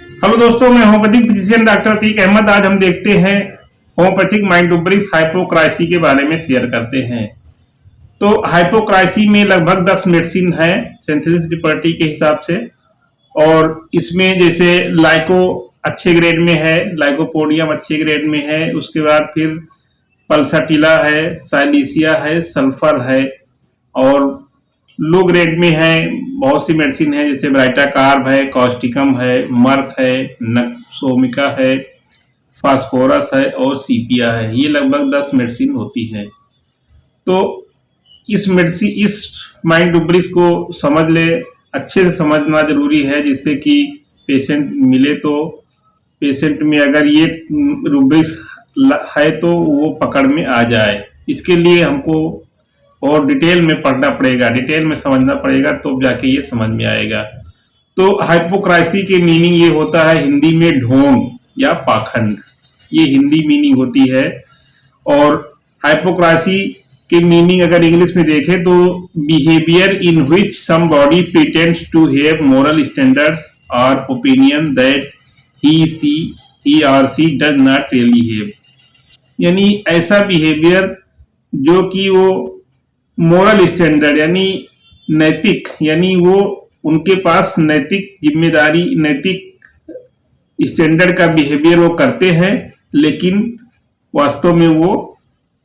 Hello दोस्तों, मैं homeopathic physician doctor Atiq Ahmad. आज हम देखते हैं होम्योपैथिक माइंडुब्रिक्स हाइपोक्राइसी के बारे में शेयर करते हैं। तो हाइपोक्राइसी में लगभग 10 मेडिसिन है सिंथेसिस प्रॉपर्टी के हिसाब से। और इसमें जैसे लाइको अच्छे ग्रेड में है, लाइकोपोडियम अच्छे ग्रेड में है, उसके बाद फिर पल्साटिला है, साइलिसिया है, सल्फर है। और लो ग्रेड में है बहुत सी मेडिसिन है, जैसे ब्राइटा कार्ब है, कॉस्टिकम है, मर्क है, नक्सोमिका है, फास्फोरस है और सीपिया है। ये लगभग 10 मेडिसिन होती है। तो इस माइंडुब्रिक्स को समझ ले, अच्छे से समझना जरूरी है, जिससे कि पेशेंट मिले तो पेशेंट में अगर ये रूब्रिक्स है तो वो पकड़ में आ जाए। इसके लिए हमको और डिटेल में पढ़ना पड़ेगा, डिटेल में समझना पड़ेगा, तो जाके ये समझ में आएगा। तो हाइपोक्राइसी के मीनिंग ये होता है हिंदी में ढोंग या पाखंड, ये हिंदी मीनिंग होती है। और हाइपोक्राइसी के मीनिंग अगर इंग्लिश में देखें तो behaviour in which somebody pretends to have moral standards or opinion that he or she does not really have. यानी ऐसा बिहेवियर जो कि वो मोरल स्टैंडर्ड यानी नैतिक, यानी वो उनके पास नैतिक जिम्मेदारी, नैतिक स्टैंडर्ड का बिहेवियर वो करते हैं, लेकिन वास्तव में वो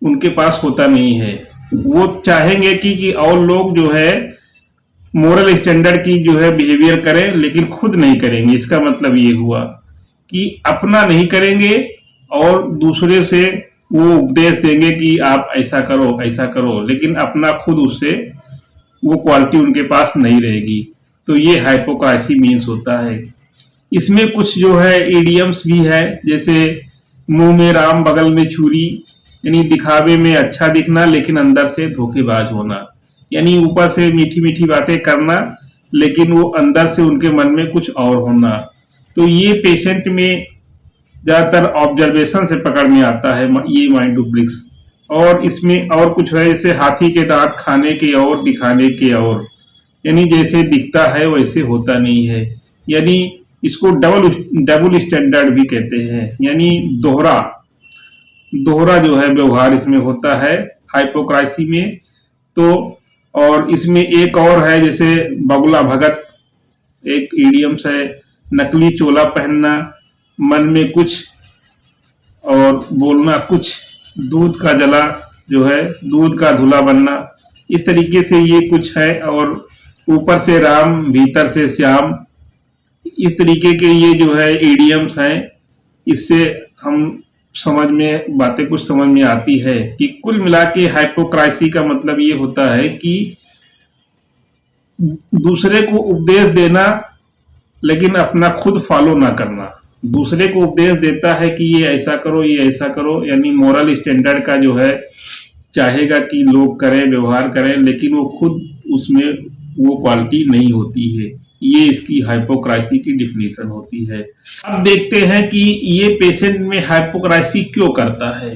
उनके पास होता नहीं है। वो चाहेंगे कि और लोग जो है मोरल स्टैंडर्ड की जो है बिहेवियर करें, लेकिन खुद नहीं करेंगे। इसका मतलब ये हुआ कि अपना नहीं करेंगे और दूसरे से वो उपदेश देंगे कि आप ऐसा करो, लेकिन अपना खुद उससे वो क्वालिटी उनके पास नहीं रहेगी। तो ये हाइपोक्राइसी मीन्स होता है। इसमें कुछ जो है इडियम्स भी है, जैसे मुंह में राम बगल में छुरी, यानी दिखावे में अच्छा दिखना लेकिन अंदर से धोखेबाज होना। यानी ऊपर से मीठी मीठी बातें करना, लेकिन वो अंदर से उनके मन में कुछ और होना। तो ये पेशेंट में ज्यादातर ऑब्जर्वेशन से पकड़ में आता है ये माइंडुब्रिक्स। और इसमें और कुछ है, जैसे हाथी के दांत खाने के और दिखाने के और, यानी जैसे दिखता है वैसे होता नहीं है। यानी इसको डबल स्टैंडर्ड भी कहते हैं, यानी दोहरा दोहरा जो है व्यवहार इसमें होता है हाइपोक्राइसी में। तो और इसमें एक और है, जैसे बगुला भगत एक इडियम्स है, नकली चोला पहनना, मन में कुछ और बोलना कुछ, दूध का जला जो है दूध का धुला बनना, इस तरीके से ये कुछ है। और ऊपर से राम भीतर से श्याम, इस तरीके के ये जो है इडियम्स हैं। इससे हम बातें कुछ समझ में आती है कि कुल मिला के हाइपोक्राइसी का मतलब ये होता है कि दूसरे को उपदेश देना लेकिन अपना खुद फॉलो ना करना। दूसरे को उपदेश देता है कि ये ऐसा करो, ये ऐसा करो, यानी मोरल स्टैंडर्ड का जो है चाहेगा कि लोग करें, व्यवहार करें, लेकिन वो खुद उसमें वो क्वालिटी नहीं होती है। ये इसकी हाइपोक्राइसी की डिफिनीशन होती है। अब देखते हैं कि ये पेशेंट में हाइपोक्राइसी क्यों करता है।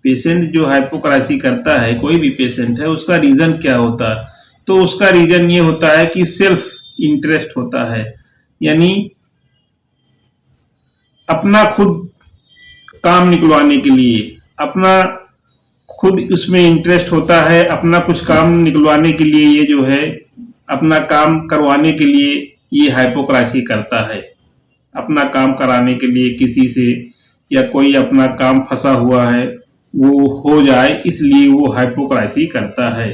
पेशेंट जो हाइपोक्राइसी करता है, कोई भी पेशेंट है, उसका रीजन क्या होता है। तो उसका रीजन ये होता है कि सेल्फ इंटरेस्ट होता है, यानी अपना खुद काम निकलवाने के लिए, अपना खुद उसमें इंटरेस्ट होता है, अपना कुछ काम निकलवाने के लिए, ये जो है अपना काम करवाने के लिए ये हाइपोक्राइसी करता है। अपना काम कराने के लिए किसी से, या कोई अपना काम फंसा हुआ है वो हो जाए, इसलिए वो हाइपोक्राइसी करता है।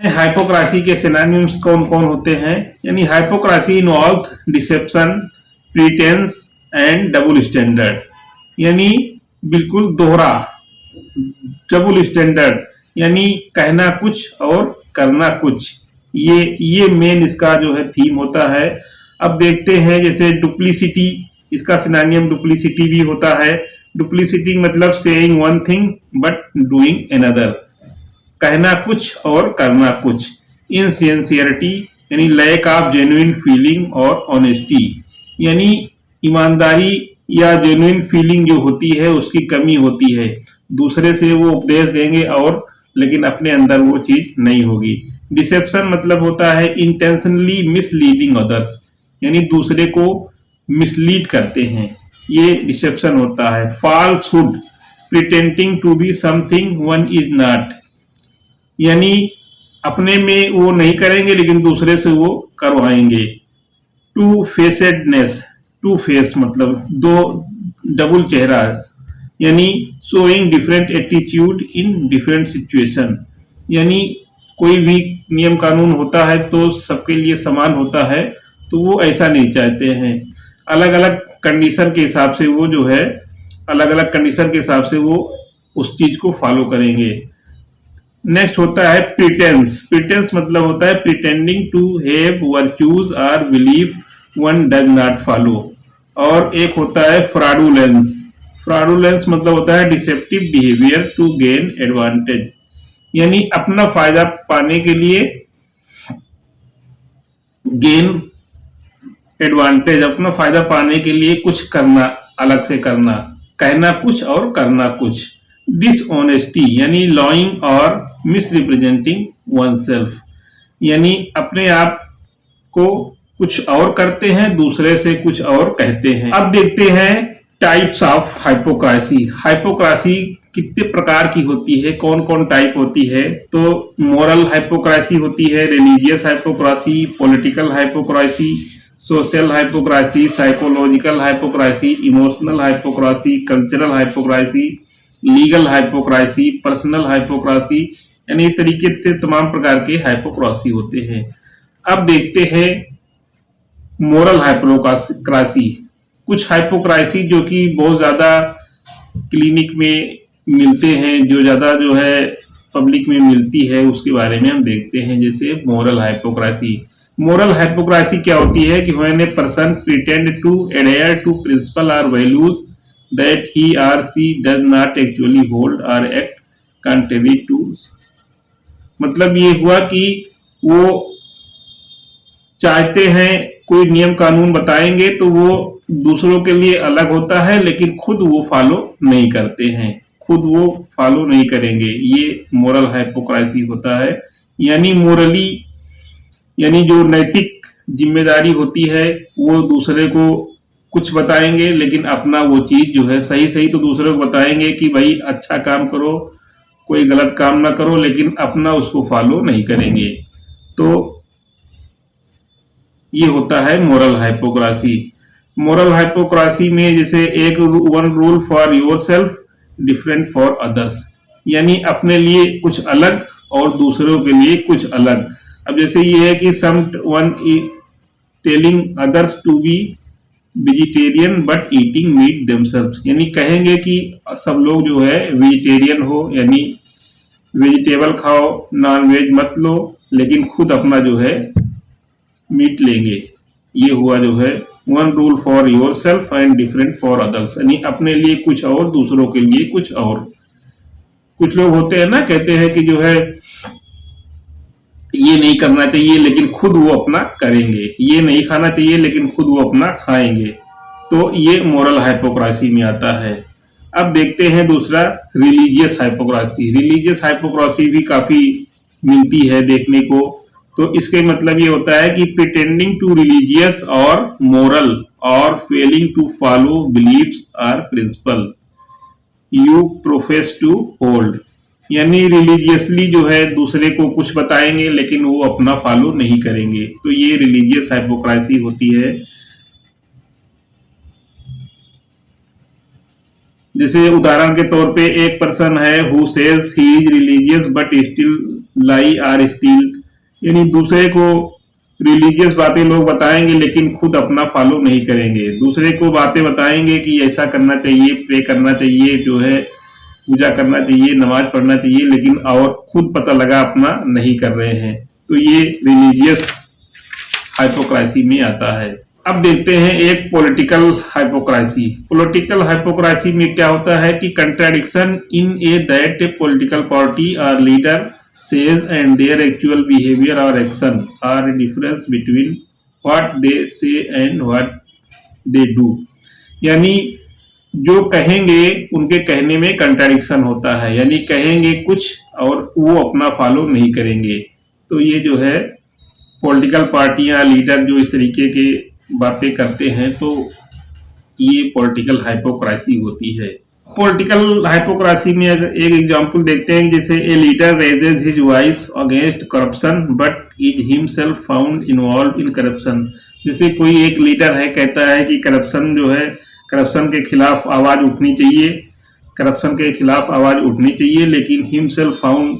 हाइपोक्राइसी के सिनोनिम्स कौन कौन होते हैं, यानी hypocrisy involve deception, pretence and double standard, यानी बिल्कुल दोहरा, डबल स्टैंडर्ड, यानी कहना कुछ और करना कुछ। ये मेन इसका जो है थीम होता है। अब देखते हैं, जैसे डुप्लीसिटी, इसका सिनोनिम डुप्लीसिटी भी होता है। डुप्लीसिटी मतलब saying one thing but doing another, कहना कुछ और करना कुछ। इनसिंसियरिटी यानी लैक ऑफ जेन्युइन फीलिंग और ऑनेस्टी, यानी ईमानदारी या जेन्युइन फीलिंग जो होती है उसकी कमी होती है। दूसरे से वो उपदेश देंगे और लेकिन अपने अंदर वो चीज नहीं होगी। डिसेप्शन मतलब होता है इंटेंशनली मिसलीडिंग अदर्स, यानी दूसरे को मिसलीड करते हैं, ये डिसेप्शन होता है। Falsehood, pretending to be something one is not, यानी अपने में वो नहीं करेंगे लेकिन दूसरे से वो करवाएंगे। टू फेसेडनेस, टू फेस मतलब दो डबल चेहरा, यानी showing different attitude in different situation, यानी कोई भी नियम कानून होता है तो सबके लिए समान होता है, तो वो ऐसा नहीं चाहते हैं। अलग अलग कंडीशन के हिसाब से वो जो है, अलग अलग कंडीशन के हिसाब से वो उस चीज को फॉलो करेंगे। नेक्स्ट होता है प्रिटेंस। प्रिटेंस मतलब होता है pretending to have virtues or believe one does not follow. और एक होता है फ्रॉडुलेंस। फ्रॉडुलेंस मतलब होता है deceptive behaviour to gain advantage, यानी अपना फायदा पाने के लिए, गेन एडवांटेज, अपना फायदा पाने के लिए कुछ करना, अलग से करना, कहना कुछ और करना कुछ। डिसऑनेस्टी यानी लॉइंग और मिसरिप्रेजेंटिंग वन सेल्फ, यानी अपने आप को कुछ और करते हैं, दूसरे से कुछ और कहते हैं। अब देखते हैं टाइप्स ऑफ हाइपोक्रासी। हाइपोक्रासी कितने प्रकार की होती है, कौन कौन टाइप होती है? तो मोरल हाइपोक्रासी होती है, religious hypocrisy, political hypocrisy, social hypocrisy, psychological hypocrisy, emotional hypocrisy, cultural hypocrisy, legal hypocrisy, personal hypocrisy, यानी इस तरीके से तमाम प्रकार के हाइपोक्रासी होते हैं। अब देखते हैं मोरल हाइपोक्रासी। कुछ हाइपोक्रासी जो कि बहुत ज्यादा क्लिनिक में मिलते हैं, जो ज्यादा जो है पब्लिक में मिलती है, उसके बारे में हम देखते हैं। जैसे मोरल हाइपोक्रासी। मोरल हाइपोक्रासी क्या होती है कि when a person pretend to adhere to principle or values that he or she does not actually hold और एक्ट कंट्री टू, मतलब ये हुआ कि वो चाहते हैं कोई नियम कानून बताएंगे तो वो दूसरों के लिए अलग होता है, लेकिन खुद वो फॉलो नहीं करते हैं, खुद वो फॉलो नहीं करेंगे। ये मोरल हाइपोक्रासी होता है। यानी मोरली, यानी जो नैतिक जिम्मेदारी होती है, वो दूसरे को कुछ बताएंगे लेकिन अपना वो चीज जो है सही सही तो दूसरे को बताएंगे कि भाई अच्छा काम करो, कोई गलत काम ना करो, लेकिन अपना उसको फॉलो नहीं करेंगे। तो ये होता है मोरल हाइपोक्रासी। मोरल हाइपोक्रासी में जैसे एक one rule for yourself different for others, यानी अपने लिए कुछ अलग और दूसरों के लिए कुछ अलग। अब जैसे ये है कि someone telling others to be vegetarian but eating meat themselves, यानी कहेंगे कि सब लोग जो है वेजिटेरियन हो, यानी वेजिटेबल खाओ, नॉन वेज मत लो, लेकिन खुद अपना जो है मीट लेंगे। ये हुआ जो है one rule for your self and different for others, यानी अपने लिए कुछ और, दूसरों के लिए कुछ और। कुछ लोग होते हैं ना, कहते हैं कि जो है ये नहीं करना चाहिए लेकिन खुद वो अपना करेंगे, ये नहीं खाना चाहिए लेकिन खुद वो अपना खाएंगे। तो ये मोरल हाइपोक्रासी में आता है। अब देखते हैं दूसरा रिलीजियस हाइपोक्रासी। रिलीजियस हाइपोक्रासी भी काफी मिलती है देखने को। तो इसके मतलब ये होता है कि pretending to religious or moral और फेलिंग टू फॉलो बिलीव्स और principle you profess to hold, यानी रिलीजियसली जो है दूसरे को कुछ बताएंगे लेकिन वो अपना फॉलो नहीं करेंगे। तो ये रिलीजियस हाइपोक्रासी होती है। जैसे उदाहरण के तौर पे एक पर्सन है who says he is religious but still lie or steal, यानी दूसरे को रिलीजियस बातें लोग बताएंगे लेकिन खुद अपना फॉलो नहीं करेंगे। दूसरे को बातें बताएंगे कि ऐसा करना चाहिए, प्रे करना चाहिए, जो है पूजा करना चाहिए, नमाज पढ़ना चाहिए, लेकिन और खुद पता लगा अपना नहीं कर रहे हैं। तो ये रिलीजियस हाइपोक्रासी में आता है। अब देखते हैं एक पॉलिटिकल हाइपोक्रासी। पॉलिटिकल हाइपोक्रासी में क्या होता है कि contradiction in A that A political party और leader says and their actual behavior or action are a difference between what they say and what they do, यानी जो कहेंगे उनके कहने में कंट्राडिक्शन होता है, यानी कहेंगे कुछ और वो अपना फॉलो नहीं करेंगे। तो ये जो है पॉलिटिकल पार्टियां, लीडर जो इस तरीके के बातें करते हैं तो ये पॉलिटिकल हाइपोक्रेसी होती है। पॉलिटिकल हाइपोक्रेसी में अगर एक एग्जांपल देखते हैं, जैसे a leader raises his voice against corruption but is himself found involve in corruption. जैसे कोई एक लीडर है, कहता है कि करप्शन जो है, करप्शन के खिलाफ आवाज उठनी चाहिए, करप्शन के खिलाफ आवाज उठनी चाहिए, लेकिन हिमसेल्फ फाउंड,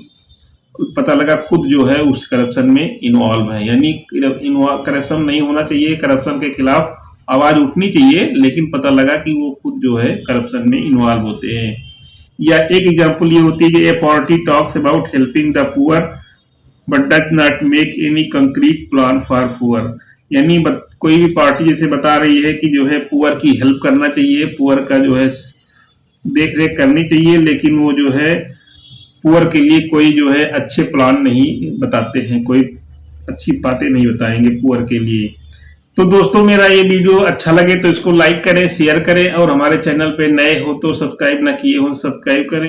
पता लगा खुद जो है उस करप्शन में इन्वॉल्व है। यानी करप्शन नहीं होना चाहिए, करप्शन के खिलाफ आवाज उठनी चाहिए, लेकिन पता लगा कि वो खुद जो है करप्शन में इन्वॉल्व होते हैं। या एक एग्जांपल ये होती है कि a party talks about helping the poor but does not make any concrete plan for poor. यानी कोई भी पार्टी जैसे बता रही है कि जो है पुअर की हेल्प करना चाहिए, पुअर का जो है देख रेख करनी चाहिए, लेकिन वो जो है पुअर के लिए कोई जो है अच्छे प्लान नहीं बताते हैं, कोई अच्छी बातें नहीं बताएंगे पुअर के लिए। तो दोस्तों, मेरा ये वीडियो अच्छा लगे तो इसको लाइक करें, शेयर करें, और हमारे चैनल पे नए हो तो सब्सक्राइब ना किए हो सब्सक्राइब करें।